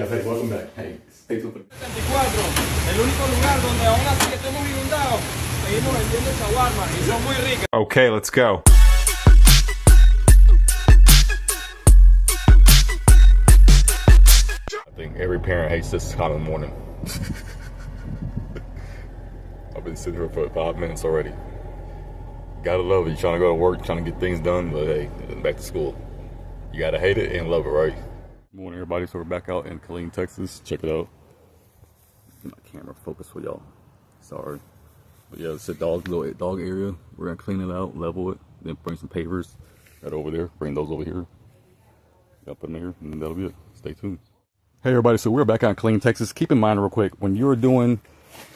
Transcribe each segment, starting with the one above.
guys, hey, welcome back. Hey, stay tuned. 74, el único lugar donde aún así estemos inundados, seguimos vendiendo shawarma y son muy ricas. Okay, let's go. I think every parent hates this time in the morning. I've been sitting here for 5 minutes already. Gotta love it. You're trying to go to work, trying to get things done, but hey, back to school. You gotta hate it and love it, right? Good morning, everybody. So we're back out in Killeen, Texas. Check it out. Get my camera focus for y'all. Sorry. But yeah, it's a little dog area. We're gonna clean it out, level it, then bring some pavers right over there. Bring those over here. I'll put them here, and then that'll be it. Stay tuned. Hey, everybody. So we're back out in Killeen, Texas. Keep in mind real quick, when you're doing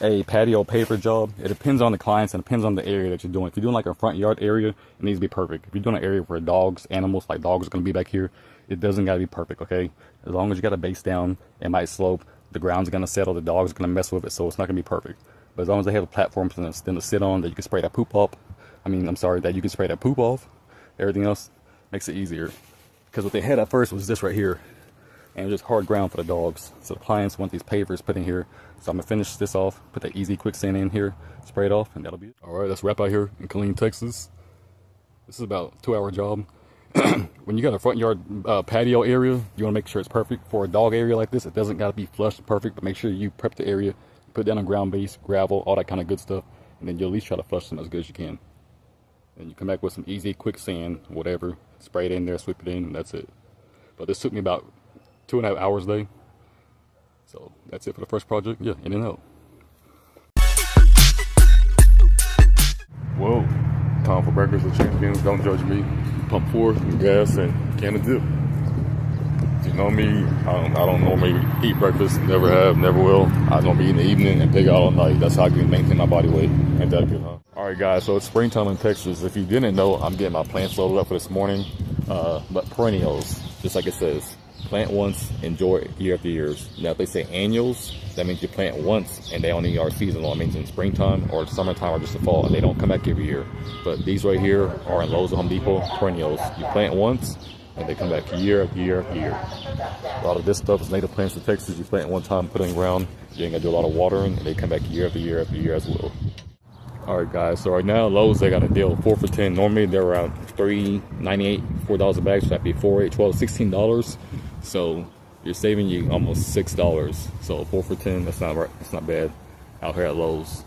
a patio paver job, it depends on the clients and depends on the area that you're doing. If you're doing like a front yard area, it needs to be perfect. If you're doing an area where animals like dogs are going to be back here, it doesn't got to be perfect, okay? As long as you got a base down, it might slope, the ground's going to settle, the dog's going to mess with it, so it's not going to be perfect. But as long as they have a platform for them to sit on that you can spray that poop off, that you can spray that poop off, everything else makes it easier. Because what they had at first was this right here, and just hard ground for the dogs. So the clients want these pavers put in here. So I'm gonna finish this off, put that easy quick sand in here, spray it off, and that'll be it. All right, let's wrap out here in Killeen, Texas. This is about a 2-hour job. When you got a front yard patio area, you wanna make sure it's perfect. For a dog area like this, it doesn't gotta be flush and perfect, but make sure you prep the area, put it down on ground base, gravel, all that kind of good stuff, and then you'll at least try to flush them as good as you can. And you come back with some easy quick sand, whatever, spray it in there, sweep it in, and that's it. But this took me about 2.5 hours a day. So that's it for the first project. Yeah, in and out. Whoa. Time for breakfast with chicken beans. Don't judge me. Pump 4, gas, and can of dip. You know me, I don't normally eat breakfast. Never have, never will. I don't be in the evening and pig out all night. That's how I can maintain my body weight. Ain't that good, huh? Alright guys, so it's springtime in Texas. If you didn't know, I'm getting my plants loaded up for this morning. But perennials, just like it says. Plant once, enjoy it year after years. Now, if they say annuals, that means you plant once and they only are seasonal. It means in springtime or summertime or just the fall, and they don't come back every year. But these right here are in Lowe's or Home Depot, perennials. You plant once and they come back year after year after year. A lot of this stuff is native plants to Texas. You plant one time, put it in the ground, you ain't gotta do a lot of watering, and they come back year after year after year as well. Alright guys, so right now Lowe's, they got a deal 4 for $10. Normally they're around $3.98, $4 a bag, so that'd be $4, $8, $12, $16. So you're saving you almost $6. So 4 for $10, that's not right. That's not bad out here at Lowe's.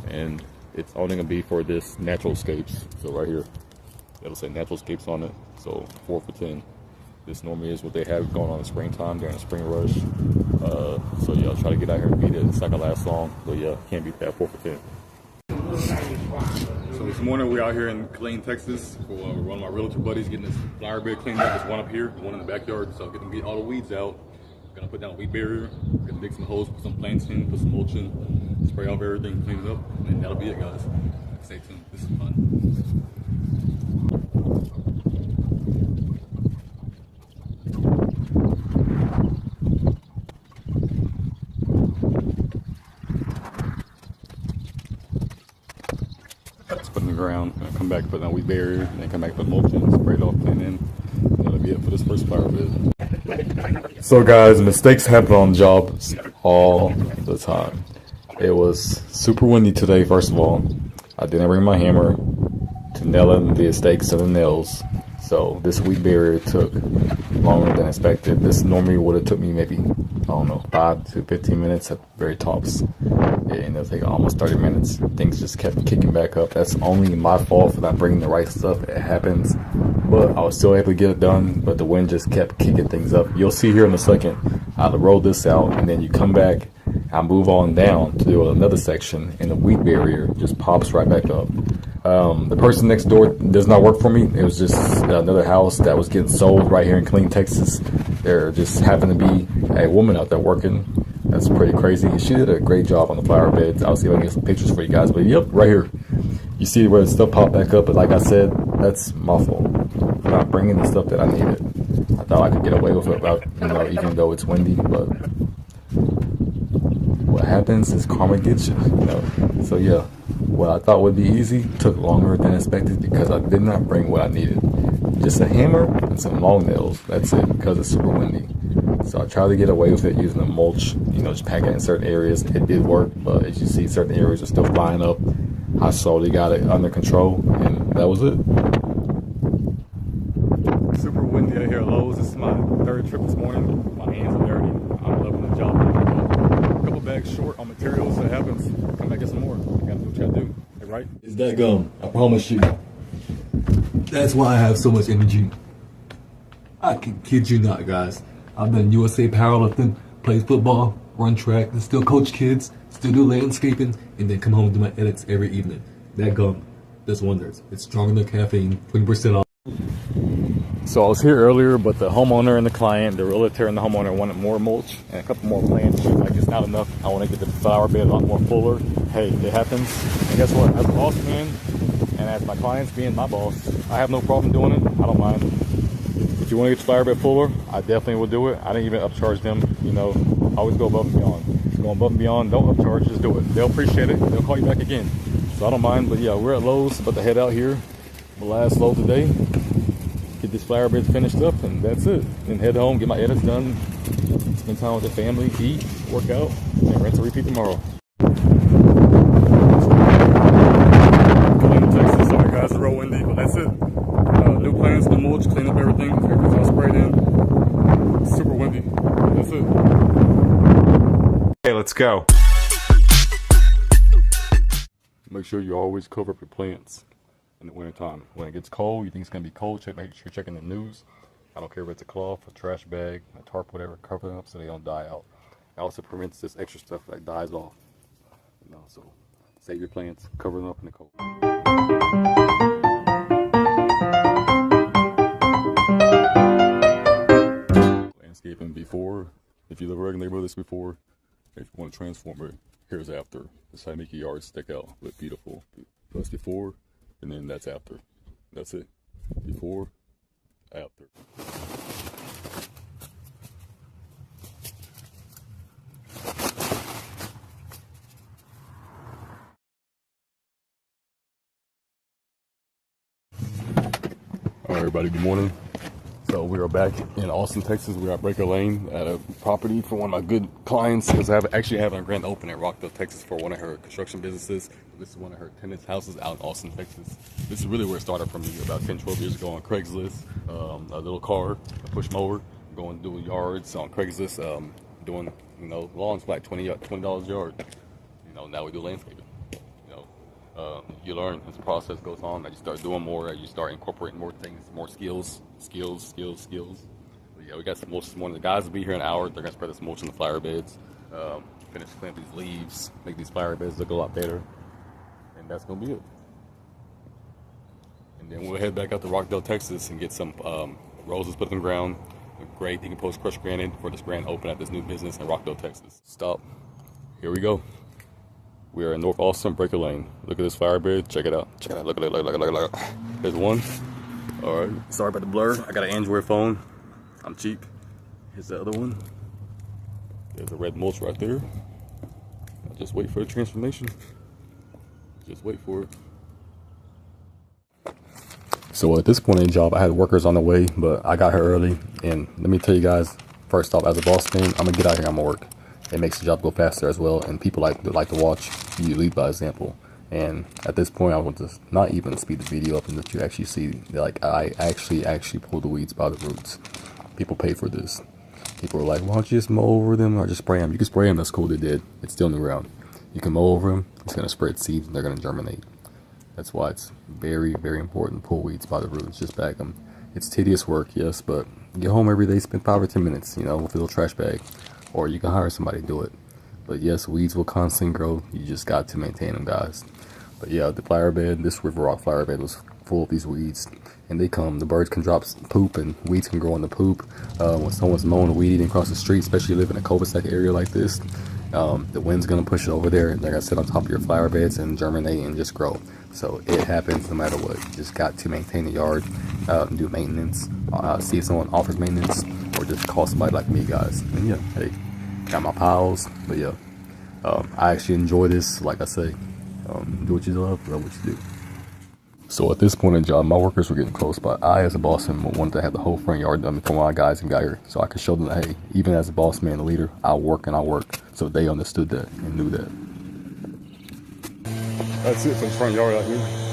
And it's only gonna be for this Natural Escapes. So right here, it'll say Natural Escapes on it. So 4 for $10. This normally is what they have going on in springtime during the spring rush. So yeah, I'll try to get out here and beat it. It's not gonna last long, but yeah, can't beat that 4 for $10. So this morning we're out here in Killeen, Texas for one of my realtor buddies getting this flower bed cleaned up. There's one up here, one in the backyard. So get all the weeds out. Gonna put down a weed barrier. Gonna dig some holes, put some plants in, put some mulch in, spray off everything, clean it up, and then that'll be it, guys. Stay tuned. This is fun. Put in the ground, come back, put down weed barrier, and then come back, put mulch in, spray it off, clean in. That'll be it for this first flower bed. So guys, mistakes happen on jobs all the time. It was super windy today, first of all. I didn't bring my hammer to nail in the stakes to the nails. So this weed barrier took longer than expected. This normally would have took me maybe, I don't know, 5 to 15 minutes at the very tops. It ended up taking almost 30 minutes. Things just kept kicking back up. That's only my fault for not bringing the right stuff. It happens. But I was still able to get it done, but the wind just kept kicking things up. You'll see here in a second, I roll this out, and then you come back, I move on down to do another section, and the weed barrier just pops right back up. The person next door does not work for me. It was just another house that was getting sold right here in Killeen, Texas. There just happened to be a woman out there working. That's pretty crazy. She did a great job on the flower beds. I'll see if I can get some pictures for you guys. But yep, right here. You see where the stuff popped back up. But like I said, that's my fault for not bringing the stuff that I needed. I thought I could get away with it without, even though it's windy. But what happens is karma gets you, So yeah, what I thought would be easy took longer than expected because I did not bring what I needed. Just a hammer and some long nails. That's it, because it's super windy. So I tried to get away with it using the mulch, you know, just packing it in certain areas. It did work, but as you see, certain areas are still flying up. I slowly got it under control, and that was it. Super windy out here at Lowe's. This is my third trip this morning. My hands are dirty. I'm loving the job. A couple bags short on materials. That happens. Come back, get some more. You gotta do what you gotta do. Hey, right? It's that gum. I promise you. That's why I have so much energy. I can kid you not, guys. I've done USA powerlifting, played football, run track, and still coach kids, still do landscaping, and then come home and do my edits every evening. That gum does wonders. It's stronger than caffeine, 20% off. So I was here earlier, but the homeowner and the client, the realtor and the homeowner wanted more mulch and a couple more plants. She was like, it's not enough. I want to get the flower bed a lot more fuller. Hey, it happens. And guess what? As a boss man, and as my clients being my boss, I have no problem doing it. I don't mind. If you want to get your flower bed fuller, I definitely will do it. I didn't even upcharge them. You know, always go above and beyond. If you're going above and beyond, don't upcharge, just do it. They'll appreciate it. They'll call you back again. So I don't mind. But yeah, we're at Lowe's, about to head out here. The last load today. Get this flower bed finished up, and that's it. And head home, get my edits done, spend time with the family, eat, work out, and rinse and repeat tomorrow. Killeen, Texas. Sorry guys, it's real windy, but that's it. New plants, new mulch, clean up everything. Everything's all sprayed in. Super windy. That's it. Okay, let's go. Make sure you always cover up your plants in the wintertime. When it gets cold, you think it's going to be cold, make sure you're checking the news. I don't care if it's a cloth, a trash bag, a tarp, whatever, cover them up so they don't die out. It also prevents this extra stuff that dies off. You know, so save your plants, cover them up in the cold. Landscaping before, if you live in a neighborhood this before, if you want to transform it, here's after. That's how you make your yard stick out, look beautiful. That's before, and then that's after. That's it. Before, after. All right, everybody, good morning. So we are back in Austin, Texas. We're at Breaker Lane at a property for one of my good clients, because I actually having a grand opening at Rockdale, Texas for one of her construction businesses. This is one of her tenants' houses out in Austin, Texas. This is really where it started from me about 10, 12 years ago on Craigslist. A little car, a push mower, going to do yards on Craigslist, doing, you know, lawns for like $20 a yard. You know, now we do landscaping. You learn as the process goes on, as you start doing more, as you start incorporating more things, more skills. But yeah, we got some mulch this morning. The guys will be here in an hour. They're going to spread this mulch in the flower beds, finish cleaning these leaves, make these flower beds look a lot better. And that's going to be it. And then we'll head back out to Rockdale, Texas and get some roses put in the ground. Great decomposed crushed granite for this grand open at this new business in Rockdale, Texas. Stop. Here we go. We are in North Austin, Breaker Lane. Look at this flower bed. Check it out. Check it out. Look at it. Look. There's one. All right. Sorry about the blur. I got an Android phone. I'm cheap. Here's the other one. There's a red mulch right there. I'll just wait for the transformation. Just wait for it. So at this point in the job, I had workers on the way, but I got here early. And let me tell you guys, first off, as a boss man, I'm gonna get out here. I'm gonna work. It makes the job go faster as well, and people like to watch you lead by example. And at this point, I want to not even speed the video up and let you actually see, like, I actually pull the weeds by the roots. People pay for this. People are like, why don't you just mow over them or just spray them? You can spray them, that's cool, they did. It's still in the ground. You can mow over them, it's going to spread seeds and they're going to germinate. That's why it's very, very important to pull weeds by the roots, just bag them. It's tedious work, yes, but get home every day, spend 5 or 10 minutes, you know, with a little trash bag. Or you can hire somebody to do it. But yes, weeds will constantly grow. You just got to maintain them, guys. But yeah, the flower bed, this River Rock flower bed was full of these weeds. And the birds can drop poop and weeds can grow on the poop. When someone's mowing a weed eating across the street, especially if you live in a cul-de-sac area like this, the wind's gonna push it over there. And they're gonna sit on top of your flower beds and germinate and just grow. So it happens no matter what. You just got to maintain the yard, do maintenance, see if someone offers maintenance, or just call somebody like me, guys. And yeah, hey, got my pals. But yeah, I actually enjoy this. Like I say, do what you love, love what you do. So at this point in the job, my workers were getting close, but I, as a boss man, wanted to have the whole front yard done before my guys and got here, so I could show them that, hey, even as a boss man, the leader, I work and I work. So they understood that and knew that. That's it for the front yard out here.